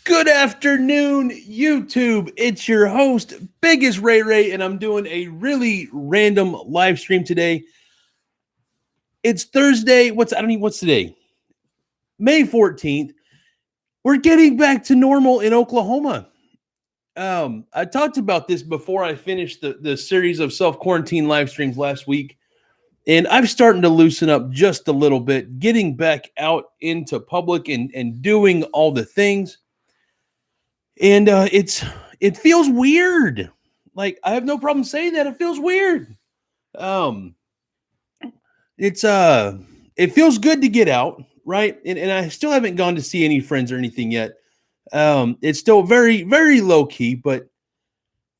Good afternoon, YouTube. It's your host, Biggestrayray, and I'm doing a really random live stream today. It's Thursday. What's today? May 14th. We're getting back to normal in Oklahoma. I talked about this before I finished the series of self-quarantine live streams last week, and I'm starting to loosen up just a little bit, getting back out into public and doing all the things. And it feels weird. Like I have no problem saying that. It feels weird. Um, it's it feels good to get out, right? And I still haven't gone to see any friends or anything yet. It's still very, very low key, but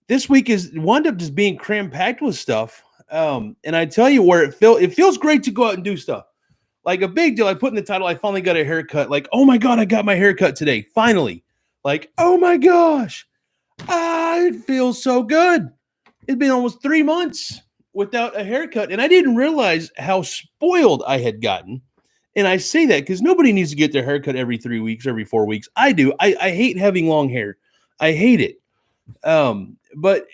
this week is wound up just being cram packed with stuff. And I tell you where it feels great to go out and do stuff. Like a big deal. I put in the title, I finally got a haircut. Like, oh my God, I got my haircut today. Finally. Like, oh my gosh. It feels so good. It's been almost 3 months without a haircut. And I didn't realize how spoiled I had gotten. And I say that because nobody needs to get their haircut every 3 weeks, every 4 weeks. I do. I hate having long hair. I hate it. But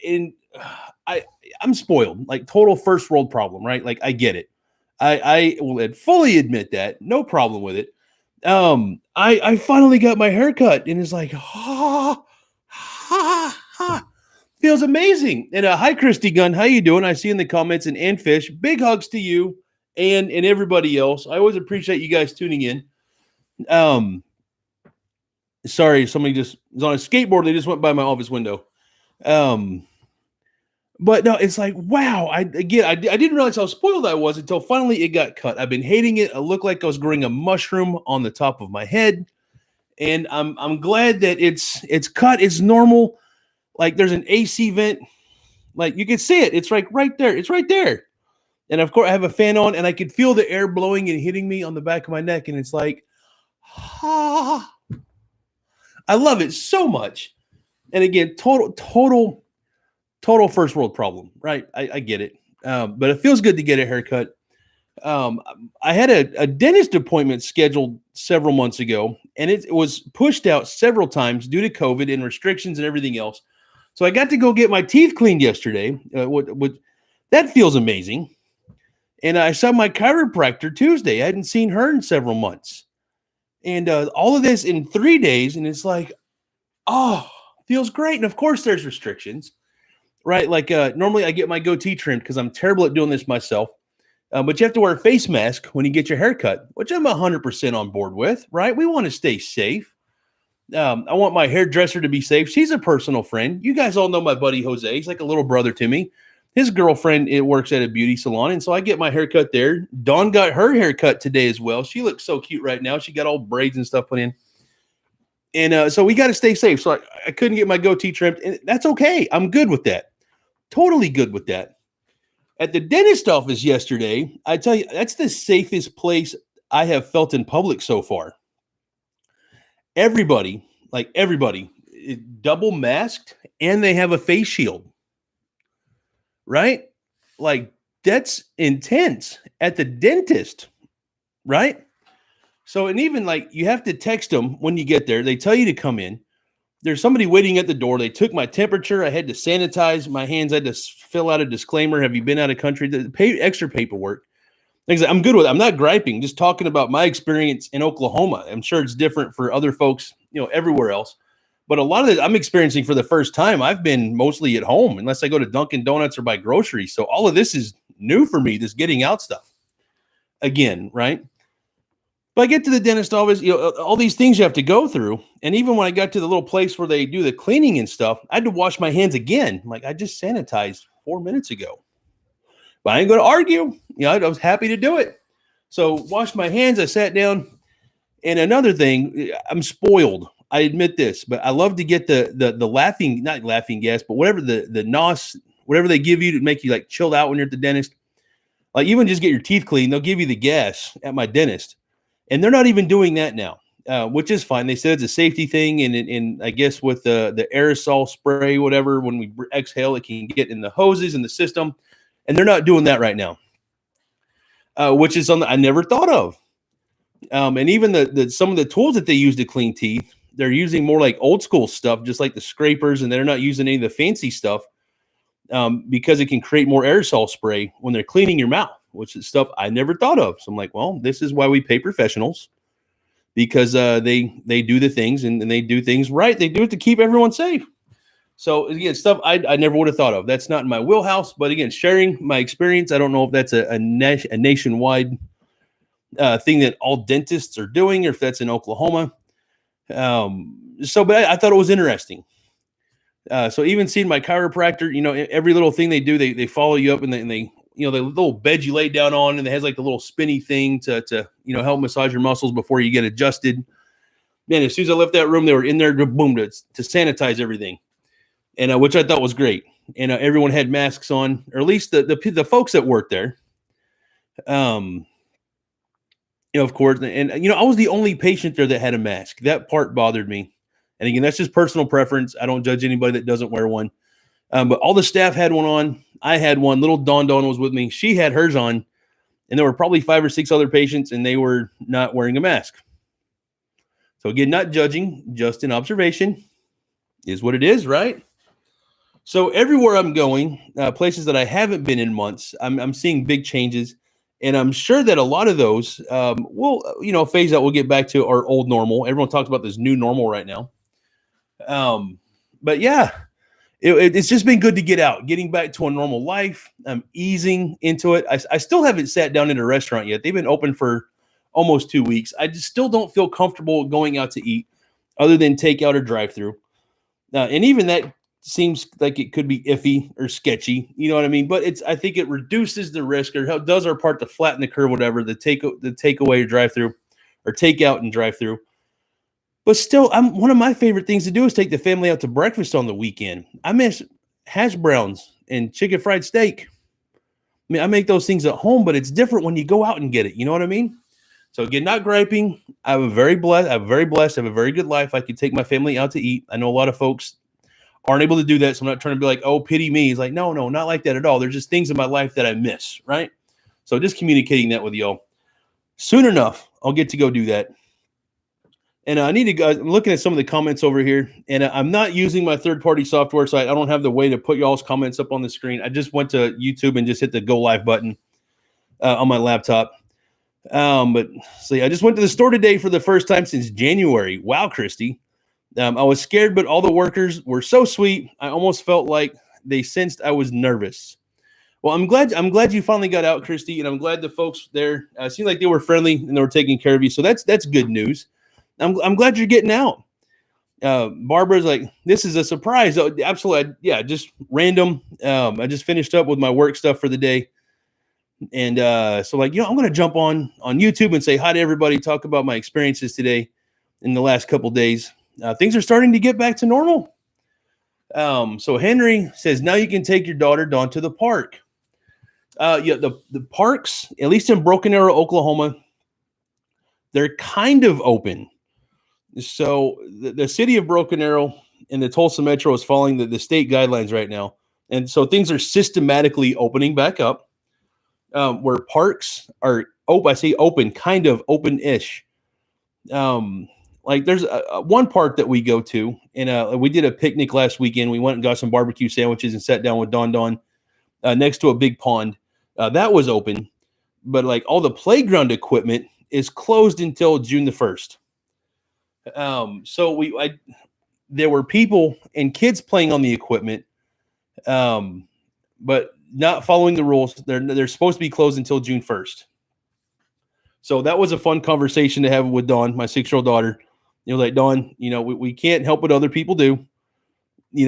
I'm spoiled, like total first world problem, right? Like I get it. I will fully admit that. No problem with it. I finally got my haircut and it's like, feels amazing. And hi, Christy Gunn. How you doing? I see in the comments and Fish. Big hugs to you and everybody else. I always appreciate you guys tuning in. Sorry, somebody just was on a skateboard. They just went by my office window. But no, it's like, wow. I didn't realize how spoiled I was until finally it got cut. I've been hating it. It looked like I was growing a mushroom on the top of my head. And I'm glad that it's cut. It's normal. Like there's an AC vent. Like you can see it. It's like right there. It's right there. And of course I have a fan on and I could feel the air blowing and hitting me on the back of my neck. And it's like, I love it so much. And again, total first world problem, right? I get it. But it feels good to get a haircut. I had a dentist appointment scheduled several months ago, and it was pushed out several times due to COVID and restrictions and everything else. So I got to go get my teeth cleaned yesterday. That feels amazing. And I saw my chiropractor Tuesday. I hadn't seen her in several months. And all of this in 3 days, and it's like, feels great. And of course, there's restrictions. Right, like normally I get my goatee trimmed because I'm terrible at doing this myself. But you have to wear a face mask when you get your hair cut, which I'm 100% on board with, right? We want to stay safe. I want my hairdresser to be safe. She's a personal friend. You guys all know my buddy Jose. He's like a little brother to me. His girlfriend works at a beauty salon, and so I get my hair cut there. Dawn got her hair cut today as well. She looks so cute right now. She got all braids and stuff put in. And so we got to stay safe. So I couldn't get my goatee trimmed, and that's okay. I'm good with that. Totally good with that. At the dentist office yesterday, I tell you, that's the safest place I have felt in public so far. Everybody is double masked and they have a face shield. Right? Like that's intense at the dentist, right? So, and even like you have to text them when you get there. They tell you to come in. There's somebody waiting at the door. They took my temperature. I had to sanitize my hands. I had to fill out a disclaimer. Have you been out of country? Extra paperwork. I'm good with it. I'm not griping, just talking about my experience in Oklahoma. I'm sure it's different for other folks, everywhere else. But a lot of it I'm experiencing for the first time. I've been mostly at home unless I go to Dunkin' Donuts or buy groceries. So all of this is new for me, this getting out stuff again, right? But I get to the dentist office, all these things you have to go through. And even when I got to the little place where they do the cleaning and stuff, I had to wash my hands again. Like I just sanitized 4 minutes ago. But I ain't going to argue. I was happy to do it. So washed my hands. I sat down. And another thing, I'm spoiled. I admit this, but I love to get the not laughing gas, but whatever the NOS, whatever they give you to make you like chilled out when you're at the dentist. Like even just get your teeth clean, they'll give you the gas at my dentist. And they're not even doing that now, which is fine. They said it's a safety thing. And I guess with the aerosol spray, whatever, when we exhale, it can get in the hoses in the system. And they're not doing that right now, which is something I never thought of. And even some of the tools that they use to clean teeth, they're using more like old school stuff, just like the scrapers, and they're not using any of the fancy stuff because it can create more aerosol spray when they're cleaning your mouth, which is stuff I never thought of. So I'm like, well, this is why we pay professionals, because they do the things and they do things right. They do it to keep everyone safe. So again, stuff I never would have thought of. That's not in my wheelhouse. But again, sharing my experience. I don't know if that's a nationwide thing that all dentists are doing, or if that's in Oklahoma. But I thought it was interesting. So even seeing my chiropractor, every little thing they do, they follow you up and they the little bed you lay down on, and it has like the little spinny thing to help massage your muscles before you get adjusted. Man, as soon as I left that room, they were in there, boom, to sanitize everything, and which I thought was great. And everyone had masks on, or at least the folks that worked there. Of course, and I was the only patient there that had a mask. That part bothered me. And again, that's just personal preference. I don't judge anybody that doesn't wear one. But all the staff had one on. I had one. Little Dawn was with me. She had hers on. And there were probably 5 or 6 other patients, and they were not wearing a mask. So again, not judging, just an observation. Is what it is, right? So everywhere I'm going, places that I haven't been in months, I'm seeing big changes. And I'm sure that a lot of those will, phase out. We'll get back to our old normal. Everyone talks about this new normal right now. But yeah, it's just been good to get out, getting back to a normal life. I'm easing into it. I still haven't sat down in a restaurant yet. They've been open for almost 2 weeks. I just still don't feel comfortable going out to eat other than takeout or drive-through. And even that seems like it could be iffy or sketchy. You know what I mean? But I think it reduces the risk, or does our part to flatten the curve, whatever, the takeaway or drive-through or takeout and drive-through. But still, one of my favorite things to do is take the family out to breakfast on the weekend. I miss hash browns and chicken fried steak. I mean, I make those things at home, but it's different when you go out and get it. You know what I mean? So again, not griping. I'm very blessed. I have a very good life. I could take my family out to eat. I know a lot of folks aren't able to do that. So I'm not trying to be like, oh, pity me. It's like, no, not like that at all. There's just things in my life that I miss, right? So just communicating that with y'all. Soon enough, I'll get to go do that. And I need to go. I'm looking at some of the comments over here, and I'm not using my third-party software, so I don't have the way to put y'all's comments up on the screen. I just went to YouTube and just hit the go live button on my laptop. But see, I just went to the store today for the first time since January. Wow, Christy. I was scared, but all the workers were so sweet. I almost felt like they sensed I was nervous. Well, I'm glad you finally got out, Christy, and I'm glad the folks there seemed like they were friendly and they were taking care of you. So that's good news. I'm glad you're getting out. Barbara's like, this is a surprise. Oh, absolutely. Yeah, just random. I just finished up with my work stuff for the day. And so I'm going to jump on YouTube and say hi to everybody, talk about my experiences today in the last couple days. Things are starting to get back to normal. So Henry says, now you can take your daughter Dawn to the park. The parks, at least in Broken Arrow, Oklahoma, they're kind of open. So the city of Broken Arrow and the Tulsa Metro is following the state guidelines right now. And so things are systematically opening back up, where parks are open. I say open, kind of open-ish. Like there's one park that we go to, and we did a picnic last weekend. We went and got some barbecue sandwiches and sat down with Dawn next to a big pond. That was open, but like all the playground equipment is closed until June the 1st. So there were people and kids playing on the equipment, but not following the rules. They're supposed to be closed until June 1st. So that was a fun conversation to have with Dawn, my 6-year-old daughter. Like, Dawn, we can't help what other people do. We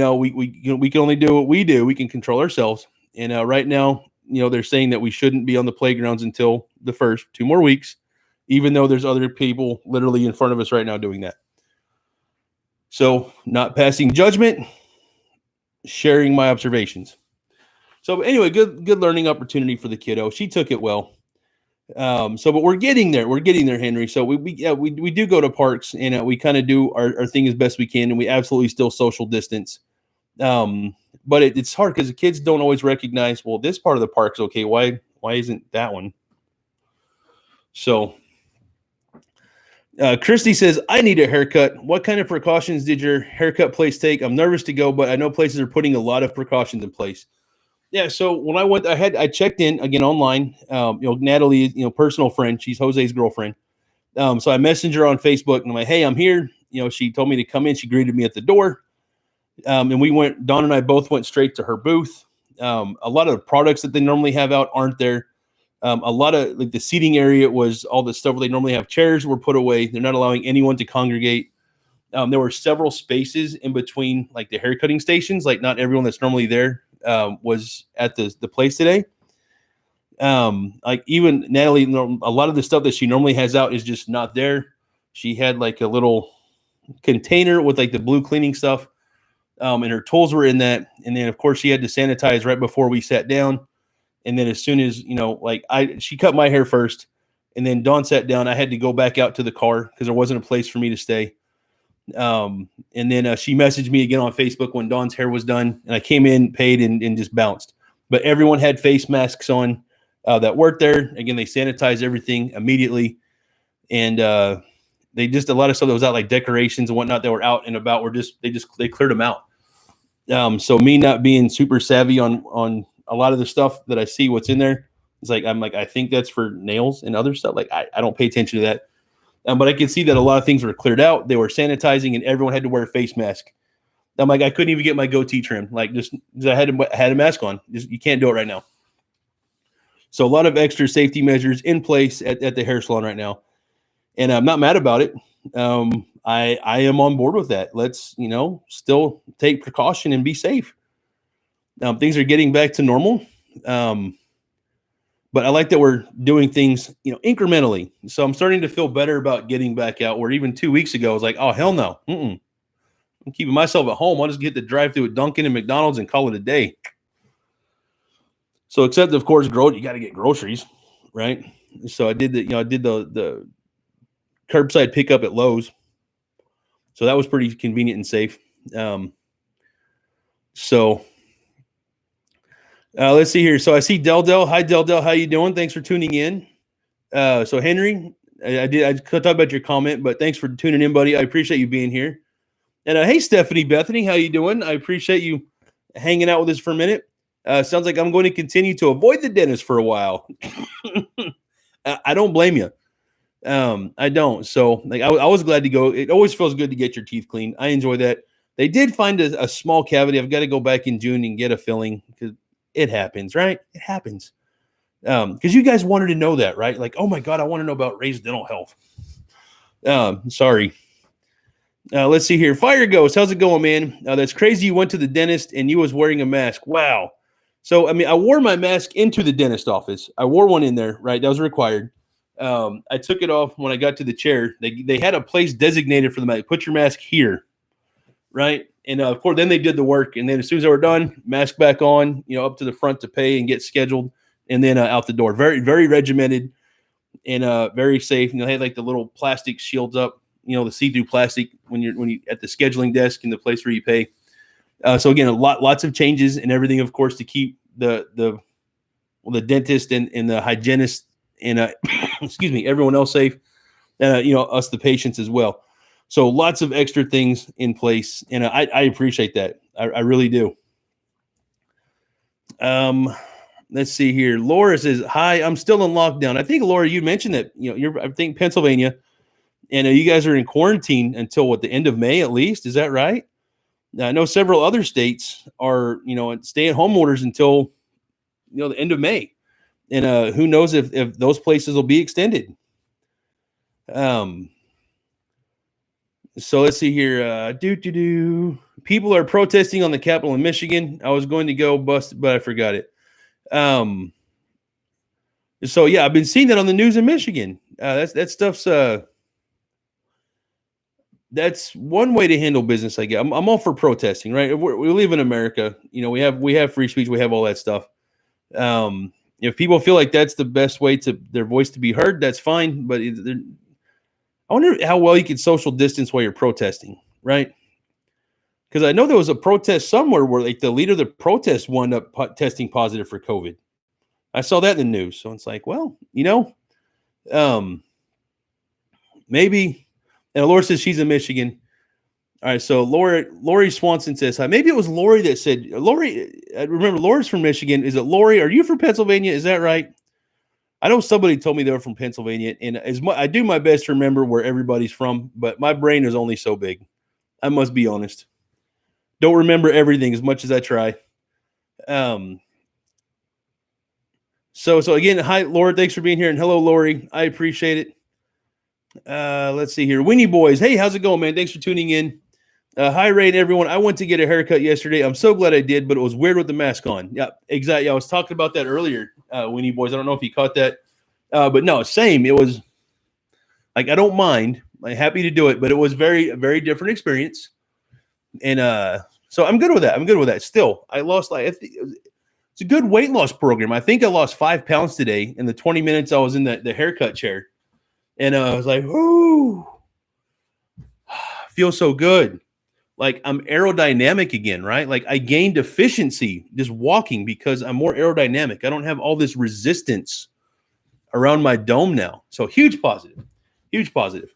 can only do what we do. We can control ourselves. And right now, they're saying that we shouldn't be on the playgrounds until the 1st, 2 more weeks, even though there's other people literally in front of us right now doing that. So not passing judgment, sharing my observations. So anyway, good learning opportunity for the kiddo. She took it well. But we're getting there. We're getting there, Henry. So we do go to parks, and we kind of do our thing as best we can, and we absolutely still social distance. But it's hard because the kids don't always recognize, well, this part of the park's okay. Why isn't that one? So Christy says, I need a haircut. What kind of precautions did your haircut place take? I'm nervous to go, but I know places are putting a lot of precautions in place. Yeah, so when I went, I checked in again online. Natalie, personal friend, she's Jose's girlfriend. So I messaged her on Facebook and I'm like, hey, I'm here. She told me to come in. She greeted me at the door. And we went, Dawn and I both went straight to her booth. A lot of the products that they normally have out aren't there. A lot of like the seating area was all the stuff where they normally have chairs were put away. They're not allowing anyone to congregate. There were several spaces in between like the haircutting stations. Like not everyone that's normally there was at the place today. Like even Natalie, a lot of the stuff that she normally has out is just not there. She had like a little container with like the blue cleaning stuff. And her tools were in that. And then of course she had to sanitize right before we sat down. And then as soon as, she cut my hair first and then Dawn sat down, I had to go back out to the car because there wasn't a place for me to stay. And then she messaged me again on Facebook when Dawn's hair was done and I came in, paid and just bounced. But everyone had face masks on that worked there. Again, they sanitized everything immediately. And they just, a lot of stuff that was out like decorations and whatnot that were out and about they cleared them out. So me not being super savvy on a lot of the stuff that I see what's in there, it's like, I think that's for nails and other stuff. Like I don't pay attention to that. But I could see that a lot of things were cleared out. They were sanitizing and everyone had to wear a face mask. I'm like, I couldn't even get my goatee trimmed. Like just I had a mask on. You can't do it right now. So a lot of extra safety measures in place at the hair salon right now. And I'm not mad about it. I am on board with that. Let's, still take precaution and be safe. Things are getting back to normal. But I like that we're doing things, incrementally. So I'm starting to feel better about getting back out where even 2 weeks ago, I was like, oh, hell no. I'm keeping myself at home. I'll just get the drive through at Dunkin' and McDonald's and call it a day. So except, of course, you got to get groceries, right? So I did the curbside pickup at Lowe's. So that was pretty convenient and safe. Let's see here. So I see Del. Hi, Del. How you doing? Thanks for tuning in. So Henry, I could talk about your comment, but thanks for tuning in, buddy. I appreciate you being here. And hey, Stephanie Bethany, how you doing? I appreciate you hanging out with us for a minute. Sounds like I'm going to continue to avoid the dentist for a while. I don't blame you. I don't. So like I was glad to go. It always feels good to get your teeth cleaned. I enjoy that. They did find a small cavity. I've got to go back in June and get a filling because it happens, right? It happens. Because you guys wanted to know that, right? Like, oh my God, I want to know about Ray's dental health. Sorry. Let's see here. Fire Ghost, how's it going, man? That's crazy. You went to the dentist and you was wearing a mask. Wow. So, I wore my mask into the dentist office. I wore one in there, right? That was required. I took it off when I got to the chair. They had a place designated for the mask. Put your mask here, right? And of course, then they did the work. And then as soon as they were done, mask back on, up to the front to pay and get scheduled, and then out the door. Very, very regimented and very safe. They had like the little plastic shields up, the see-through plastic when you at the scheduling desk in the place where you pay. So again, lots of changes and everything, of course, to keep the dentist and the hygienist and excuse me, everyone else safe. Us the patients as well. So lots of extra things in place, and I appreciate that. I really do. Let's see here. Laura says, "Hi, I'm still in lockdown." I think Laura, you mentioned that you're I think Pennsylvania, and you guys are in quarantine until the end of May at least. Is that right? I know several other states are stay-at-home orders until the end of May, and who knows if those places will be extended. So let's see here. People are protesting on the Capitol in Michigan. I was going to go bust, but I forgot it. So yeah, I've been seeing that on the news in Michigan. That stuff's that's one way to handle business. I guess I'm all for protesting, right? We live in America. We have free speech. We have all that stuff. If people feel like that's the best way to their voice to be heard, that's fine. But I wonder how well you can social distance while you're protesting, right? Because I know there was a protest somewhere where like the leader of the protest wound up testing positive for COVID. I saw that in the news. So it's like, well, maybe And Laura says she's in Michigan. All right, so Lori Swanson says hi. Maybe it was Lori that said Lori. Remember, Lori's from Michigan. Is it Lori? Are you from Pennsylvania? Is that right? I know somebody told me they were from Pennsylvania, and I do my best to remember where everybody's from, but my brain is only so big. I must be honest. Don't remember everything as much as I try. So again, hi, Laura. Thanks for being here, and hello, Lori. I appreciate it. Let's see here. Winnie Boys. Hey, how's it going, man? Thanks for tuning in. Hi, Ray and everyone. I went to get a haircut yesterday. I'm so glad I did, but it was weird with the mask on. Yeah, exactly. I was talking about that earlier, Winnie Boys. I don't know if you caught that. But no, same. It was like, I don't mind. I'm happy to do it, but it was very, very different experience. And so I'm good with that. I'm good with that. Still, I lost it's a good weight loss program. I think I lost 5 pounds today in the 20 minutes I was in the haircut chair. And I was like, "Ooh, feels so good." Like I'm aerodynamic again, right? Like I gained efficiency just walking because I'm more aerodynamic. I don't have all this resistance around my dome now. So huge positive, huge positive.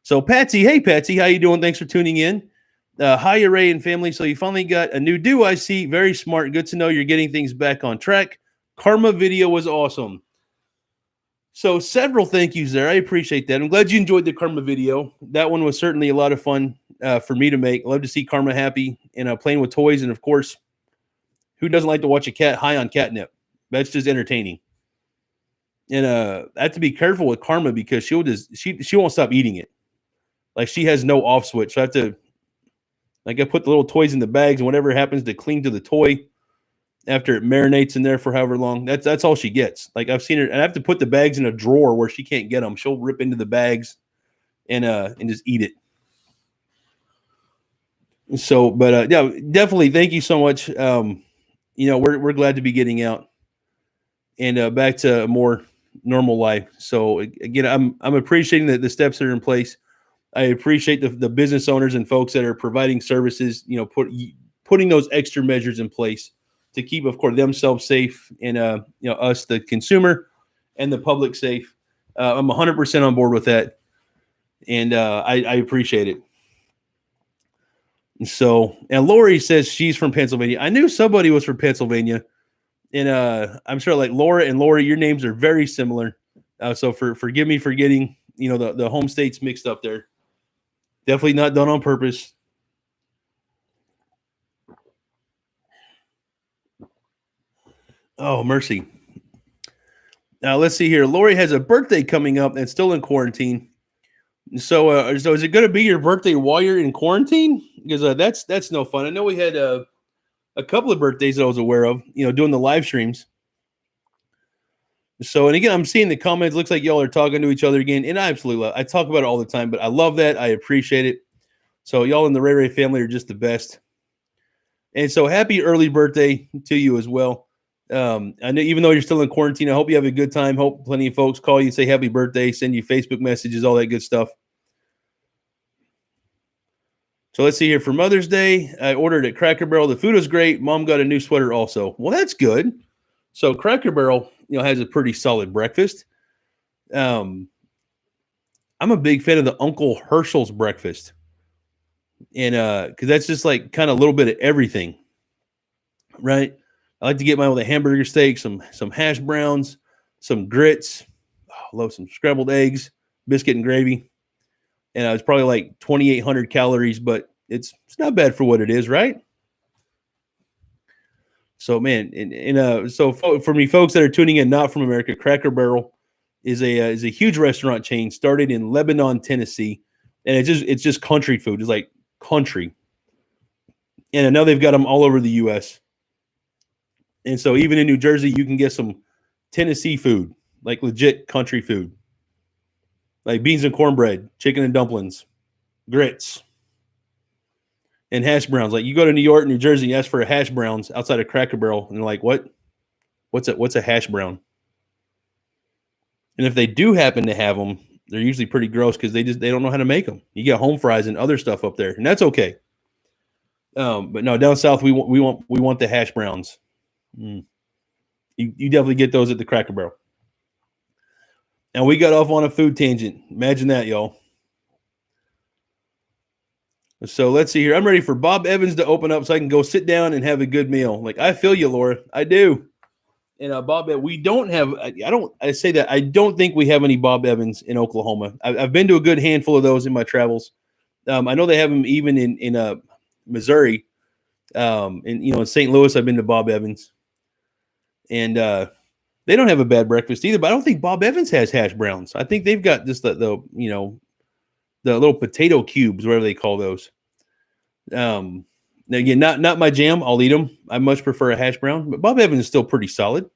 So Patsy, hey Patsy, how you doing? Thanks for tuning in. Hi, Ray and family. So you finally got a new do, I see. Very smart. Good to know you're getting things back on track. Karma video was awesome. So several thank yous there. I appreciate that. I'm glad you enjoyed the Karma video. That one was certainly a lot of fun for me to make. Love to see Karma happy and playing with toys. And of course, who doesn't like to watch a cat high on catnip? That's just entertaining. And I have to be careful with Karma because she won't stop eating it. Like she has no off switch. So I have to, like, I put the little toys in the bags and whatever happens to cling to the toy after it marinates in there for however long, that's all she gets. Like I've seen her, and I have to put the bags in a drawer where she can't get them. She'll rip into the bags and just eat it. So, but yeah, definitely thank you so much. We're glad to be getting out and back to a more normal life. So again, I'm appreciating the steps that are in place. I appreciate the business owners and folks that are providing services, putting those extra measures in place to keep, of course, themselves safe and us, the consumer, and the public safe. I'm 100% on board with that, and I appreciate it. So, and Lori says she's from Pennsylvania. I knew somebody was from Pennsylvania, and I'm sure, like Laura and Lori, your names are very similar. So forgive me for getting the home states mixed up there. Definitely not done on purpose. Oh, mercy. Now, let's see here. Lori has a birthday coming up and still in quarantine. So is it going to be your birthday while you're in quarantine? Because that's no fun. I know we had a couple of birthdays that I was aware of, doing the live streams. So, and again, I'm seeing the comments. Looks like y'all are talking to each other again. And I absolutely love it. I talk about it all the time, but I love that. I appreciate it. So y'all in the Ray family are just the best. And so happy early birthday to you as well. I know even though you're still in quarantine, I hope you have a good time. Hope plenty of folks call you and say happy birthday, send you Facebook messages, all that good stuff. So let's see here. For Mother's Day, I ordered at Cracker Barrel. The food was great. Mom got a new sweater also. Well, that's good. So Cracker Barrel, has a pretty solid breakfast. I'm a big fan of the Uncle Herschel's breakfast. And because that's just like kind of a little bit of everything, right? I like to get mine with a hamburger steak, some hash browns, some grits. Oh, I love some scrambled eggs, biscuit and gravy. And it's probably like 2,800 calories, but it's not bad for what it is, right? So, man, so for me, folks that are tuning in not from America, Cracker Barrel is a huge restaurant chain started in Lebanon, Tennessee, and it's just country food. It's like country, and I know they've got them all over the U.S. And so even in New Jersey, you can get some Tennessee food, like legit country food, like beans and cornbread, chicken and dumplings, grits, and hash browns. Like you go to New York, New Jersey, you ask for a hash browns outside of Cracker Barrel, and they're like, what? What's a hash brown? And if they do happen to have them, they're usually pretty gross because they don't know how to make them. You get home fries and other stuff up there, and that's okay. But no, down south we want the hash browns. You definitely get those at the Cracker Barrel. And we got off on a food tangent. Imagine that, y'all. So let's see here. I'm ready for Bob Evans to open up so I can go sit down and have a good meal. Like, I feel you, Laura. I do. And Bob, we don't have. I say that I don't think we have any Bob Evans in Oklahoma. I've been to a good handful of those in my travels. I know they have them even in Missouri. And in St. Louis, I've been to Bob Evans, and they don't have a bad breakfast either. But I don't think Bob Evans has hash browns. I think they've got just the little potato cubes, whatever they call those. Again, not my jam. I'll eat them. I much prefer a hash brown, but Bob Evans is still pretty solid.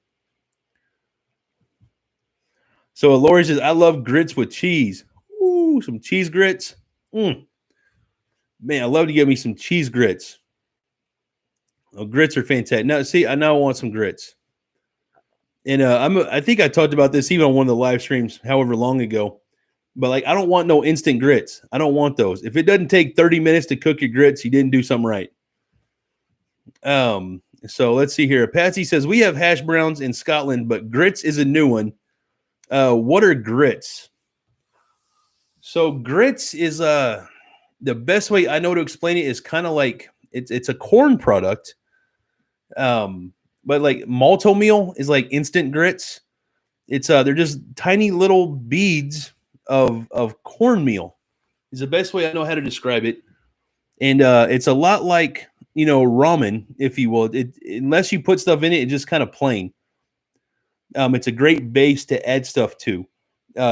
So Lori says, I love grits with cheese. Ooh, some cheese grits. Man, I love to get me some cheese grits. Oh, grits are fantastic. Now, see, I now want some grits. And I think I talked about this even on one of the live streams, however long ago. But like, I don't want no instant grits. I don't want those. If it doesn't take 30 minutes to cook your grits, you didn't do something right. So let's see here. Patsy says, we have hash browns in Scotland, but grits is a new one. What are grits? So grits is the best way I know to explain it is kind of like it's a corn product. But like malto meal is like instant grits. It's they're just tiny little beads of cornmeal. Is the best way I know how to describe it. And it's a lot like ramen, if you will. Unless you put stuff in it, it's just kind of plain. It's a great base to add stuff to.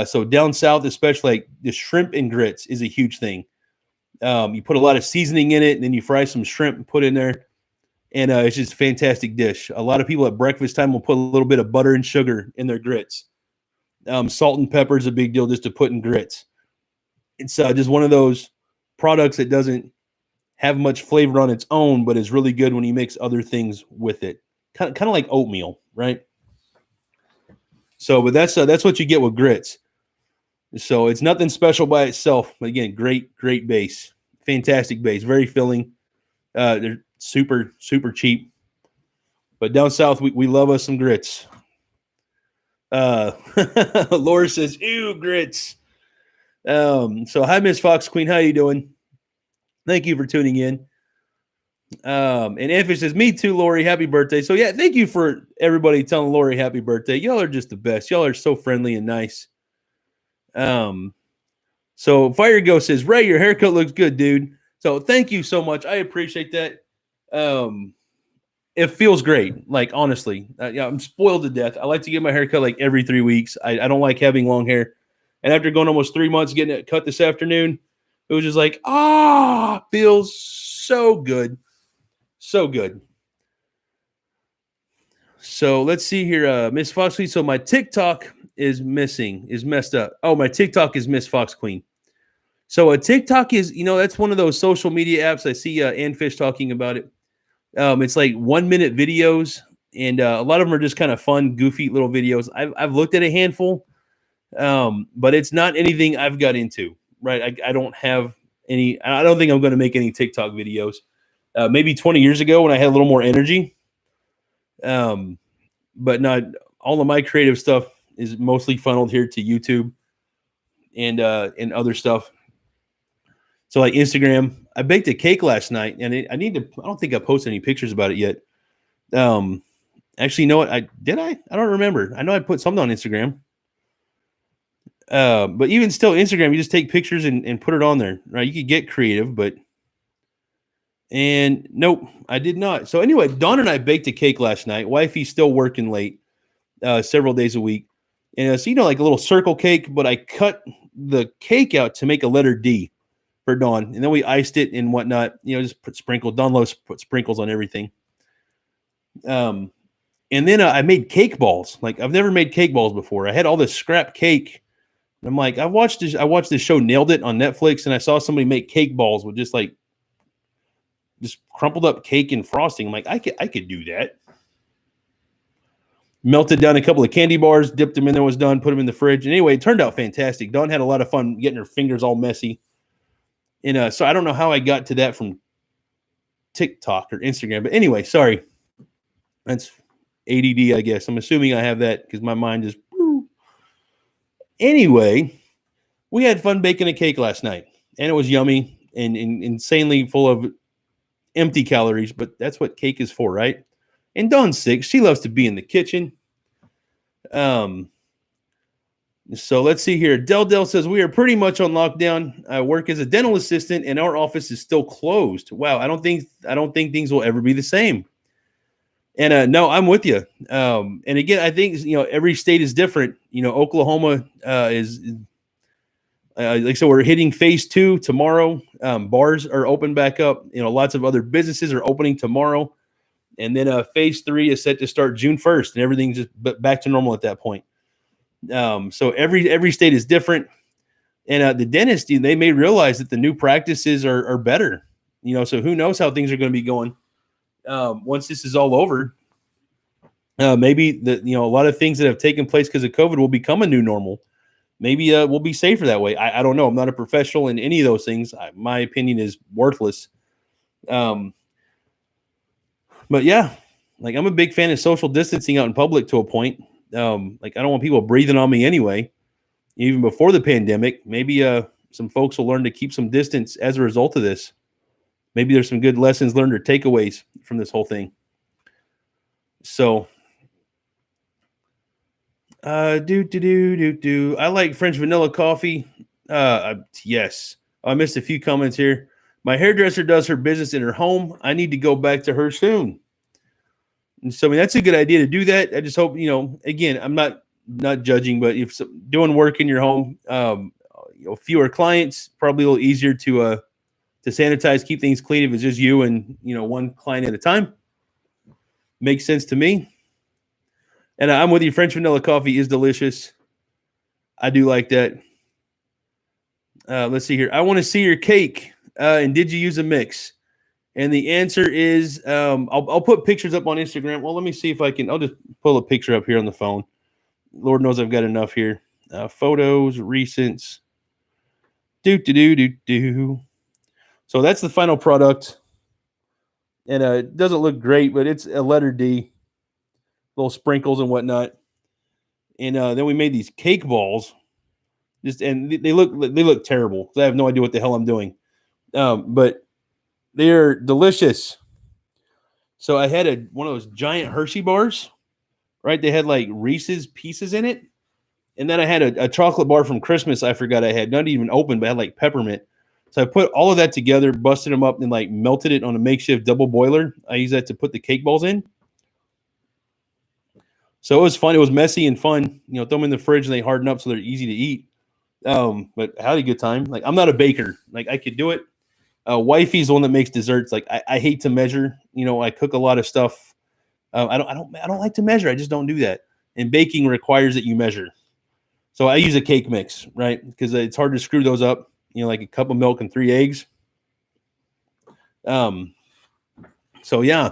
So down south, especially, like the shrimp and grits is a huge thing. You put a lot of seasoning in it, and then you fry some shrimp and put in there, and it's just a fantastic dish. A lot of people at breakfast time will put a little bit of butter and sugar in their grits. Salt and pepper is a big deal just to put in grits. It's just one of those products that doesn't have much flavor on its own, but is really good when you mix other things with it. Kind of like oatmeal, right? So, but that's what you get with grits. So it's nothing special by itself. But again, great base, fantastic base, very filling. They're super cheap. But down south, we love us some grits. Laura says, "Ew, grits." So hi, Miss Fox Queen, how you doing? Thank you for tuning in. And Effie says, me too, Lori. Happy birthday. So yeah, thank you for everybody telling Lori happy birthday. Y'all are just the best. Y'all are so friendly and nice. So Fire Ghost says, Ray, your haircut looks good, dude. So thank you so much. I appreciate that. It feels great. Like, honestly, I'm spoiled to death. I like to get my haircut like every 3 weeks. I don't like having long hair. And after going almost 3 months getting it cut this afternoon, it was just like, feels so good. So good. So let's see here. Miss Fox Queen. So my TikTok is messed up. Oh, my TikTok is Miss Fox Queen. So a TikTok is, that's one of those social media apps. I see Ann Fish talking about it. It's like 1 minute videos, and a lot of them are just kind of fun, goofy little videos. I've looked at a handful, but it's not anything I've got into, right? I don't have any. I don't think I'm going to make any TikTok videos. Maybe 20 years ago when I had a little more energy, but not all of my creative stuff is mostly funneled here to YouTube and other stuff. So like Instagram, I baked a cake last night, and I don't think I posted any pictures about it yet. Actually, you know what? I don't remember. I know I put something on Instagram. But even still, Instagram, you just take pictures and put it on there, right? You could get creative, and nope, I did not. So anyway, Dawn and I baked a cake last night. Wifey's still working late, several days a week. And so, like a little circle cake, but I cut the cake out to make a letter D for Dawn. And then we iced it and whatnot, just put sprinkles. Dawn loves put sprinkles on everything. And then I made cake balls. Like, I've never made cake balls before. I had all this scrap cake. And I'm like, I watched this show, Nailed It, on Netflix, and I saw somebody make cake balls with just crumpled up cake and frosting. I'm like, I could do that. Melted down a couple of candy bars, dipped them in there, was done, put them in the fridge. And anyway, it turned out fantastic. Dawn had a lot of fun getting her fingers all messy. And so I don't know how I got to that from TikTok or Instagram. But anyway, sorry. That's ADD, I guess. I'm assuming I have that because my mind is. Anyway, we had fun baking a cake last night, and it was yummy and insanely full of empty calories, but that's what cake is for, right? And Dawn's 6. She loves to be in the kitchen. So let's see here. Del says we are pretty much on lockdown. I work as a dental assistant, and our office is still closed. Wow, I don't think things will ever be the same. And no, I'm with you. And again, I think every state is different. Oklahoma is like so. We're hitting phase 2 tomorrow. Bars are open back up. Lots of other businesses are opening tomorrow, and then phase 3 is set to start June 1st, and everything's just back to normal at that point. So every state is different, and the dentists they may realize that the new practices are better. So who knows how things are going to be going once this is all over. Maybe a lot of things that have taken place because of COVID will become a new normal. Maybe we'll be safer that way. I don't know. I'm not a professional in any of those things. My opinion is worthless. But yeah, like I'm a big fan of social distancing out in public to a point. Like I don't want people breathing on me anyway. Even before the pandemic, maybe some folks will learn to keep some distance as a result of this. Maybe there's some good lessons learned or takeaways from this whole thing. So, I like French vanilla coffee. Yes. I missed a few comments here. My hairdresser does her business in her home. I need to go back to her soon. And so, I mean, that's a good idea to do that. I just hope, again, I'm not judging, but if doing work in your home, fewer clients, probably a little easier to sanitize, keep things clean if it's just you and, one client at a time. Makes sense to me. And I'm with you. French vanilla coffee is delicious. I do like that. Let's see here. I want to see your cake. And did you use a mix? And the answer is I'll put pictures up on Instagram. Well, let me see if I can. I'll just pull a picture up here on the phone. Lord knows I've got enough here. Photos, recents. So that's the final product. And it doesn't look great, but it's a letter D. Little sprinkles and whatnot. And then we made these cake balls. And they look terrible. I have no idea what the hell I'm doing. But they're delicious. So I had one of those giant Hershey bars, right? They had like Reese's Pieces in it. And then I had a chocolate bar from Christmas I forgot I had. Not even open, but I had like peppermint. So I put all of that together, busted them up, and like melted it on a makeshift double boiler. I use that to put the cake balls in. So it was fun. It was messy and fun. Throw them in the fridge and they harden up so they're easy to eat. But I had a good time. Like I'm not a baker. Like I could do it. Wifey's the one that makes desserts. Like I hate to measure. I cook a lot of stuff. I don't like to measure. I just don't do that. And baking requires that you measure. So I use a cake mix, right? Because it's hard to screw those up. Like a cup of milk and 3 eggs. So yeah.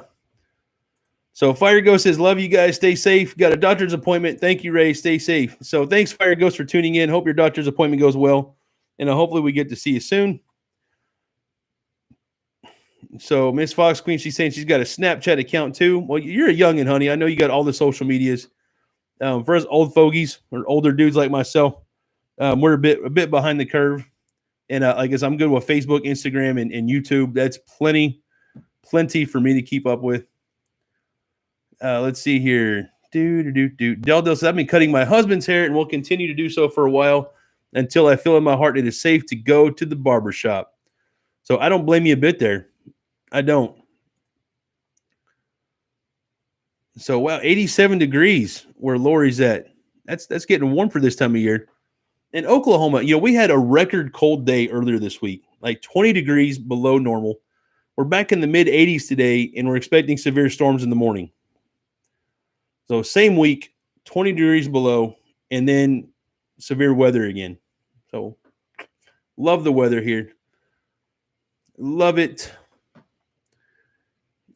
So Fire Ghost says, love you guys. Stay safe. Got a doctor's appointment. Thank you, Ray. Stay safe. So thanks, Fire Ghost, for tuning in. Hope your doctor's appointment goes well. And hopefully we get to see you soon. So Miss Fox Queen, she's saying she's got a Snapchat account too. Well, you're a youngin', honey. I know you got all the social medias. For us old fogies or older dudes like myself, we're a bit behind the curve. And I guess I'm good with Facebook, Instagram, and YouTube. That's plenty for me to keep up with. Let's see here. Del says, I've been cutting my husband's hair and will continue to do so for a while until I feel in my heart it is safe to go to the barber shop. So I don't blame you a bit there. I don't. So wow, 87 degrees where Lori's at. That's getting warm for this time of year. In Oklahoma, we had a record cold day earlier this week, like 20 degrees below normal. We're back in the mid 80s today, and we're expecting severe storms in the morning. So same week, 20 degrees below, and then severe weather again. So love the weather here. Love it.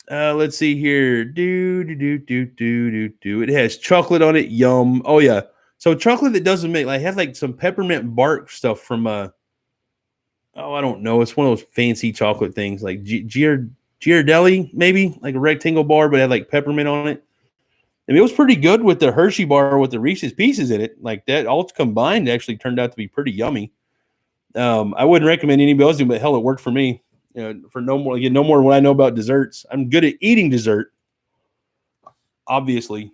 Let's see here. It has chocolate on it. Yum. Oh yeah. So chocolate that doesn't make, like, have like some peppermint bark stuff from I don't know. It's one of those fancy chocolate things like Ghirardelli, maybe like a rectangle bar, but it had like peppermint on it. I mean, it was pretty good with the Hershey bar with the Reese's Pieces in it. Like that, all combined, actually turned out to be pretty yummy. I wouldn't recommend anybody else do, but hell, it worked for me. For no more, no more what I know about desserts. I'm good at eating dessert, obviously.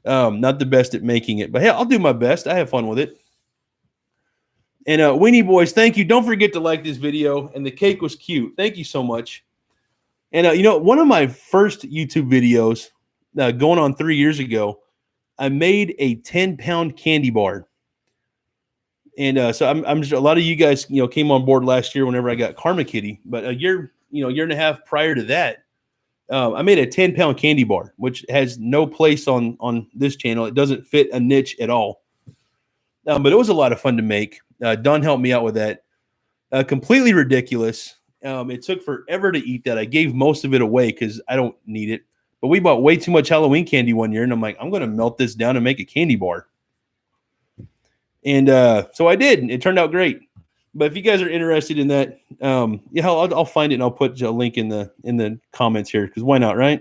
Not the best at making it, but hey, I'll do my best. I have fun with it. And Weenie Boys, thank you. Don't forget to like this video. And the cake was cute. Thank you so much. And one of my first YouTube videos, going on 3 years ago, I made a 10-pound candy bar. And so I'm just, a lot of you guys, came on board last year whenever I got Karma Kitty, but a year and a half prior to that, I made a 10-pound candy bar, which has no place on this channel. It doesn't fit a niche at all. But it was a lot of fun to make. Don helped me out with that. Completely ridiculous. It took forever to eat that. I gave most of it away because I don't need it. But we bought way too much Halloween candy one year, and I'm like, I'm going to melt this down and make a candy bar. And so I did. It turned out great. But if you guys are interested in that, I'll find it and I'll put a link in the comments here, because why not, right?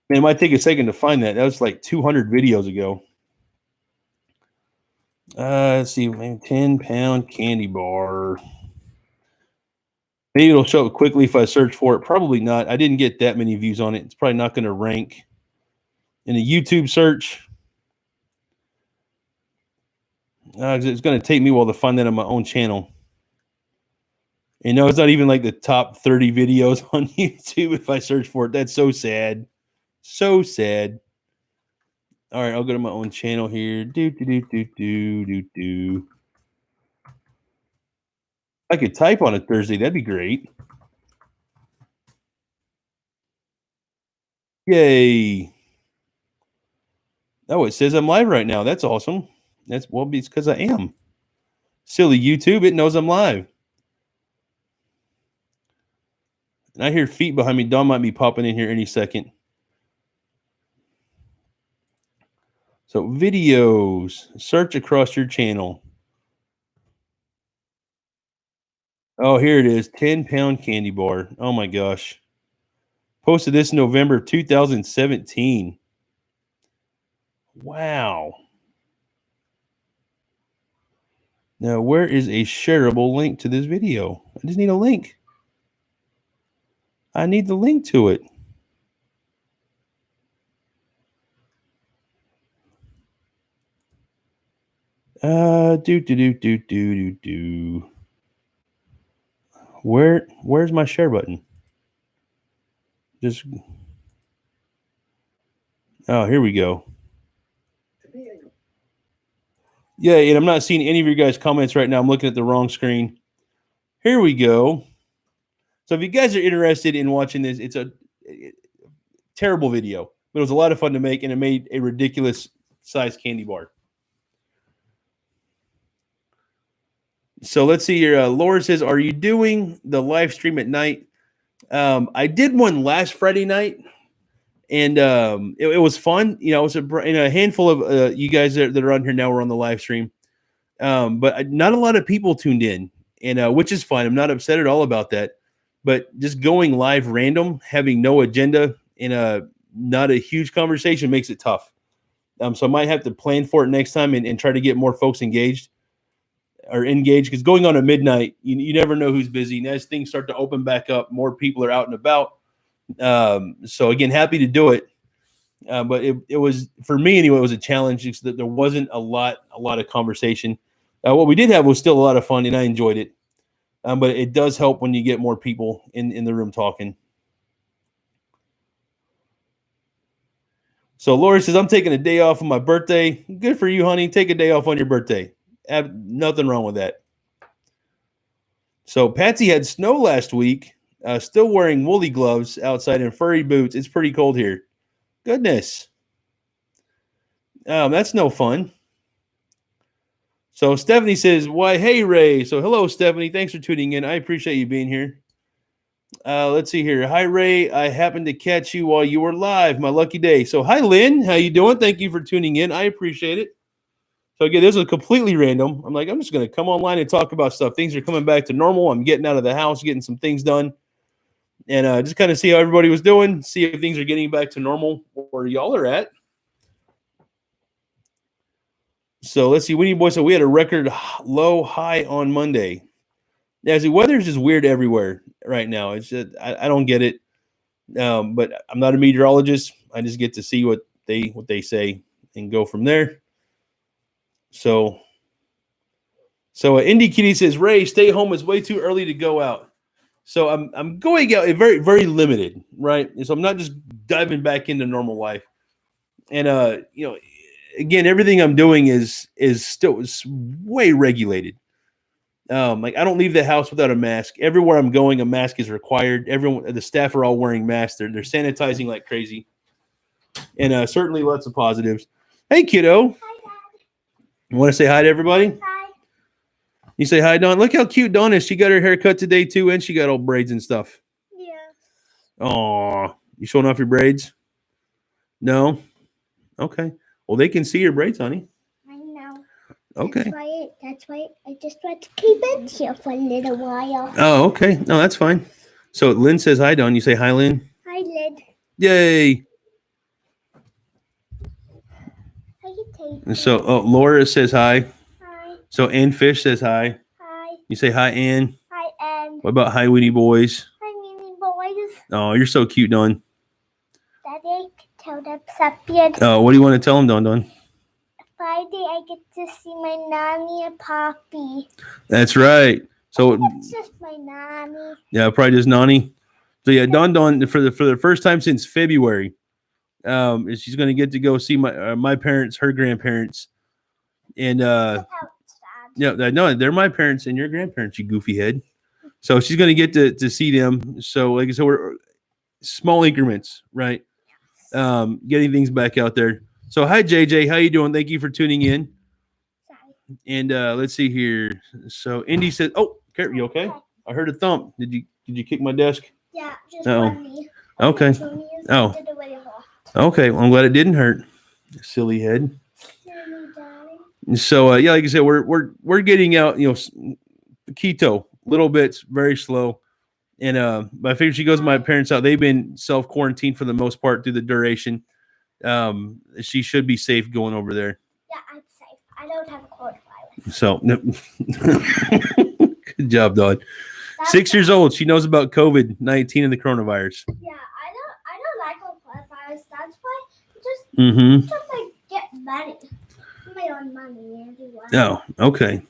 Man, it might take a second to find that. That was like 200 videos ago. Let's see, 10-pound candy bar. Maybe it'll show up quickly if I search for it. Probably not. I didn't get that many views on it. It's probably not going to rank in a YouTube search. It's going to take me a while to find that on my own channel. It's not even like the top 30 videos on YouTube if I search for it. That's so sad. So sad. All right, I'll go to my own channel here. I could type on a Thursday. That'd be great. Yay. Oh, it says I'm live right now. That's awesome. It's because I am. Silly YouTube, it knows I'm live. And I hear feet behind me. Don might be popping in here any second. So videos, search across your channel. Oh, here it is. 10-pound candy bar. Oh my gosh. Posted this in November of 2017. Wow. Now, where is a shareable link to this video? I just need a link. I need the link to it. Where's my share button? Here we go. Yeah, and I'm not seeing any of your guys' comments right now. I'm looking at the wrong screen. Here we go. So if you guys are interested in watching this, it's a terrible video, but it was a lot of fun to make, and it made a ridiculous size candy bar. So let's see here. Laura says, are you doing the live stream at night? I did one last Friday night, and it was fun. It was a handful of you guys that are on here now were on the live stream, but not a lot of people tuned in, and which is fine. I'm not upset at all about that. But just going live random, having no agenda, and not a huge conversation makes it tough. So I might have to plan for it next time and try to get more folks engaged. Because going on at midnight, you never know who's busy. And as things start to open back up, more people are out and about. So again, happy to do it. But it was, for me anyway, it was a challenge because there wasn't a lot of conversation. What we did have was still a lot of fun, and I enjoyed it. But it does help when you get more people in the room talking. So Lori says, I'm taking a day off on my birthday. Good for you, honey. Take a day off on your birthday. Nothing wrong with that. So Patsy had snow last week, still wearing woolly gloves outside and furry boots. It's pretty cold here. Goodness. That's no fun. So Stephanie says, why, hey, Ray. So hello, Stephanie. Thanks for tuning in. I appreciate you being here. Let's see here. Hi, Ray. I happened to catch you while you were live. My lucky day. So hi, Lynn. How you doing? Thank you for tuning in. I appreciate it. So again, this was completely random. I'm like, I'm just going to come online and talk about stuff. Things are coming back to normal. I'm getting out of the house, getting some things done. and just kind of see how everybody was doing, see if things are getting back to normal where y'all are at. So let's see. Winnie Boy said we had a record low high on Monday. Yeah, the weather is just weird everywhere right now. It's just, I don't get it. But I'm not a meteorologist. I just get to see what they say and go from there. So Indie Kitty says, Ray, stay home. It's way too early to go out. So I'm going out very, very limited, right? And so I'm not just diving back into normal life. And again, everything I'm doing is still way regulated. Like I don't leave the house without a mask. Everywhere I'm going, a mask is required. The staff are all wearing masks. They're sanitizing like crazy, and certainly lots of positives. Hey, kiddo, Hi, Dad. you want to say hi to everybody? Hi. You say hi, Dawn. Look how cute Dawn is. She got her hair cut today too, and she got all braids and stuff. Yeah. Aw, you showing off your braids? No. Okay. Well, they can see your braids, honey. I know. Okay. That's why I just want to keep it here for a little while. Oh, okay. No, that's fine. So Lynn says hi, Dawn. You say hi, Lynn. Hi, Lid. Yay. So Laura says hi. Hi. So Ann Fish says hi. Hi. You say hi, Ann. Hi, Ann. What about hi, Weenie Boys? Hi, Mini Boys. Oh, you're so cute, Dawn. Daddy, tell them something. Oh, what do you want to tell them, Dawn? Friday, I get to see my nanny and Poppy. That's right. So It's just my nanny. yeah, probably just Nani. So yeah, Dawn for the first time since February, she's going to get to go see my parents, her grandparents, and That's how it's sad. yeah, no, they're my parents and your grandparents, you goofy head. So she's going to get to see them. So like I said, we're small increments, right? Getting things back out there. So hi JJ, how you doing? Thank you for tuning in. Sorry. And let's see here. So Indy said, "Oh, Kurt, you okay? I heard a thump. Did you kick my desk?" Yeah, just Uh-oh. one knee. Okay. Oh. Did it really hurt. Okay, well, I'm glad it didn't hurt. Silly head. Silly daddy. So yeah, like I said, we're getting out, keto, little bits, very slow. And I figured she goes to my parents' out. They've been self quarantined for the most part through the duration. She should be safe going over there. Yeah, I'm safe. I don't have a coronavirus. So good job, Dawn. 6 years old. She knows about COVID-19 and the coronavirus. Yeah, I don't like coronavirus. That's why I Mm-hmm. just like get money. My own money everywhere. Oh, okay.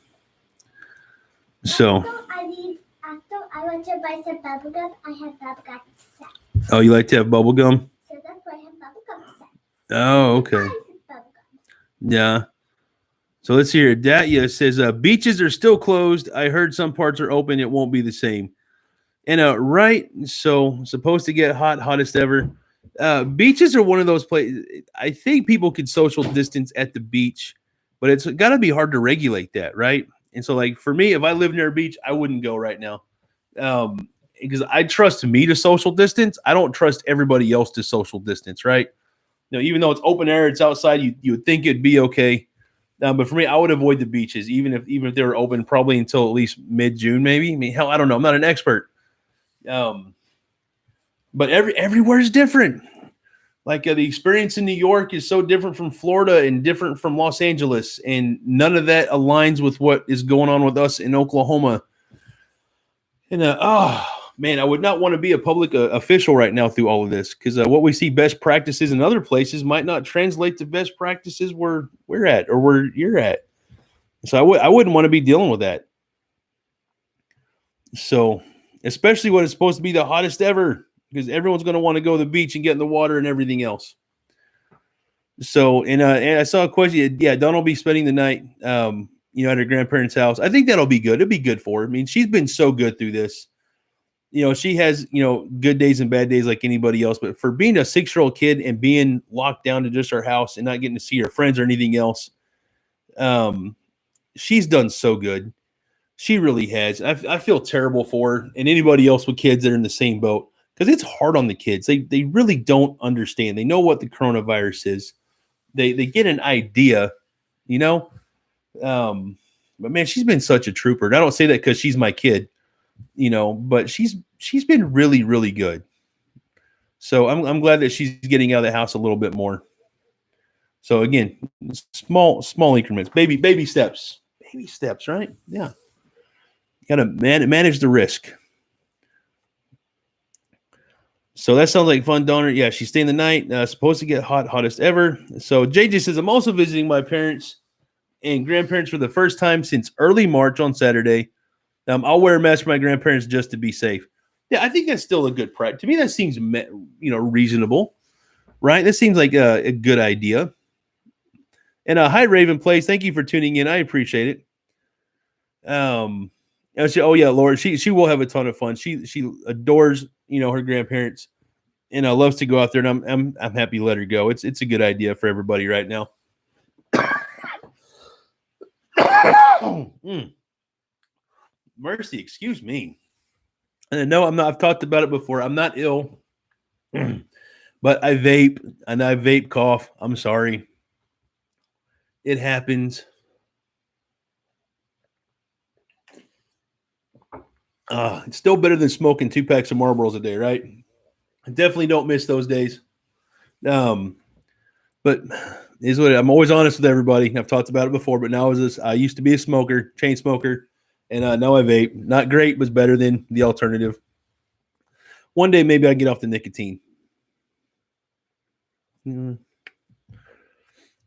So After I want to buy some bubble gum, I have bubble gum set. oh, you like to have bubble gum? So that's why I have bubble gum set. Oh, okay. Bubble gum. Yeah. So let's see here. Datya says beaches are still closed. I heard some parts are open. It won't be the same. And right. So supposed to get hottest ever. Beaches are one of those places. I think people can social distance at the beach, but it's got to be hard to regulate that, right? And so, like for me, if I live near a beach, I wouldn't go right now, because I trust me to social distance. I don't trust everybody else to social distance, right? Even though it's open air, it's outside. You would think it'd be okay, but for me, I would avoid the beaches, even if they were open, probably until at least mid-June, maybe. I mean, hell, I don't know. I'm not an expert, but everywhere is different. Like the experience in New York is so different from Florida and different from Los Angeles, and none of that aligns with what is going on with us in Oklahoma. And oh man, I would not want to be a public official right now through all of this, because what we see best practices in other places might not translate to best practices where we're at or where you're at. So I wouldn't want to be dealing with that. So especially when it's supposed to be the hottest ever, because everyone's going to want to go to the beach and get in the water and everything else. So, and I saw a question. Yeah, Dawn will be spending the night, at her grandparents' house. I think that'll be good. It'll be good for her. I mean, she's been so good through this. She has, good days and bad days like anybody else. But for being a 6-year-old kid and being locked down to just her house and not getting to see her friends or anything else, she's done so good. She really has. I feel terrible for her and anybody else with kids that are in the same boat, because it's hard on the kids. They really don't understand. They know what the coronavirus is. They get an idea, But man, she's been such a trooper. And I don't say that because she's my kid. but she's been really, really good. So I'm glad that she's getting out of the house a little bit more. So again, small increments, baby steps, right? Yeah, got to manage the risk. So that sounds like fun, Donner. Yeah, she's staying the night. Supposed to get hottest ever. So JJ says, I'm also visiting my parents and grandparents for the first time since early March on Saturday. I'll wear a mask for my grandparents just to be safe. Yeah, I think that's still a good practice. To me, that seems reasonable, right? That seems like a good idea. And hi, Raven Plays. Thank you for tuning in. I appreciate it. Laura, she will have a ton of fun. She adores her grandparents, and loves to go out there. And I'm happy to let her go. It's a good idea for everybody right now. Mercy, excuse me. And no, I'm not. I've talked about it before. I'm not ill, but I vape and I vape cough. I'm sorry. It happens. It's still better than smoking 2 packs of Marlboros a day, right? I definitely don't miss those days. But is what I'm always honest with everybody. I've talked about it before, but now I used to be a smoker, chain smoker, and now I vape. Not great, but better than the alternative. One day maybe I get off the nicotine.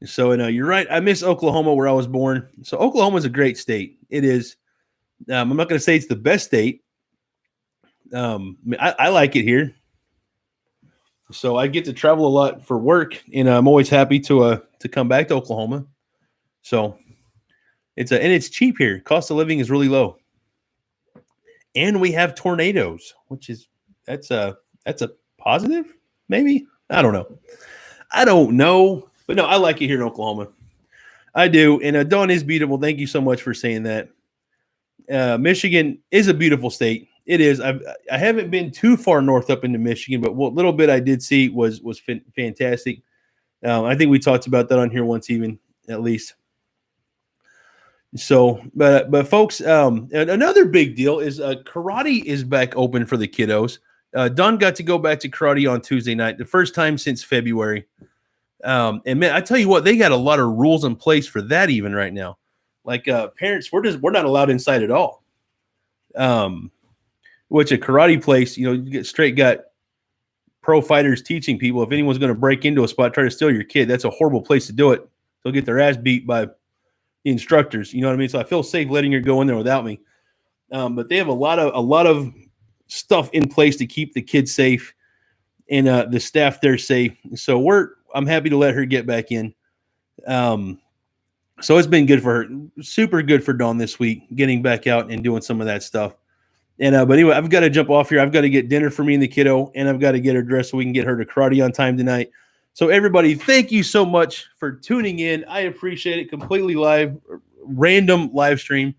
So you're right. I miss Oklahoma, where I was born. So Oklahoma is a great state. It is. I'm not going to say it's the best state. I like it here. So I get to travel a lot for work, and I'm always happy to come back to Oklahoma. So it's cheap here. Cost of living is really low, and we have tornadoes, which is that's a positive, maybe. I don't know, but no, I like it here in Oklahoma. I do, and Dawn is beautiful. Thank you so much for saying that. Michigan is a beautiful state. It is. I haven't been too far north up into Michigan, but what little bit I did see was fantastic. I think we talked about that on here once, even at least. So, but folks, another big deal is karate is back open for the kiddos. Don got to go back to karate on Tuesday night, the first time since February. And man, I tell you what, they got a lot of rules in place for that even right now. Like parents, we're not allowed inside at all. Which a karate place, you get got pro fighters teaching people if anyone's going to break into a spot, try to steal your kid, that's a horrible place to do it. They'll get their ass beat by the instructors. You know what I mean? So I feel safe letting her go in there without me. But they have a lot of stuff in place to keep the kids safe and the staff there safe. So I'm happy to let her get back in. So it's been good for her. Super good for Dawn this week, getting back out and doing some of that stuff. And but anyway, I've got to jump off here. I've got to get dinner for me and the kiddo, and I've got to get her dressed so we can get her to karate on time tonight. So everybody, thank you so much for tuning in. I appreciate it. Completely live, random live stream.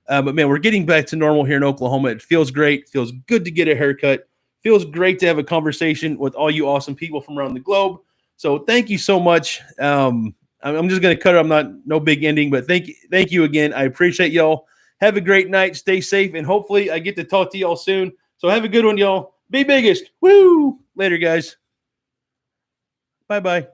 But man, we're getting back to normal here in Oklahoma. It feels great. Feels good to get a haircut. Feels great to have a conversation with all you awesome people from around the globe. So thank you so much. I'm just going to cut it. I'm no big ending, but thank you again. I appreciate y'all. Have a great night. Stay safe, and hopefully I get to talk to y'all soon. So have a good one, y'all. Be biggest. Woo! Later, guys. Bye-bye.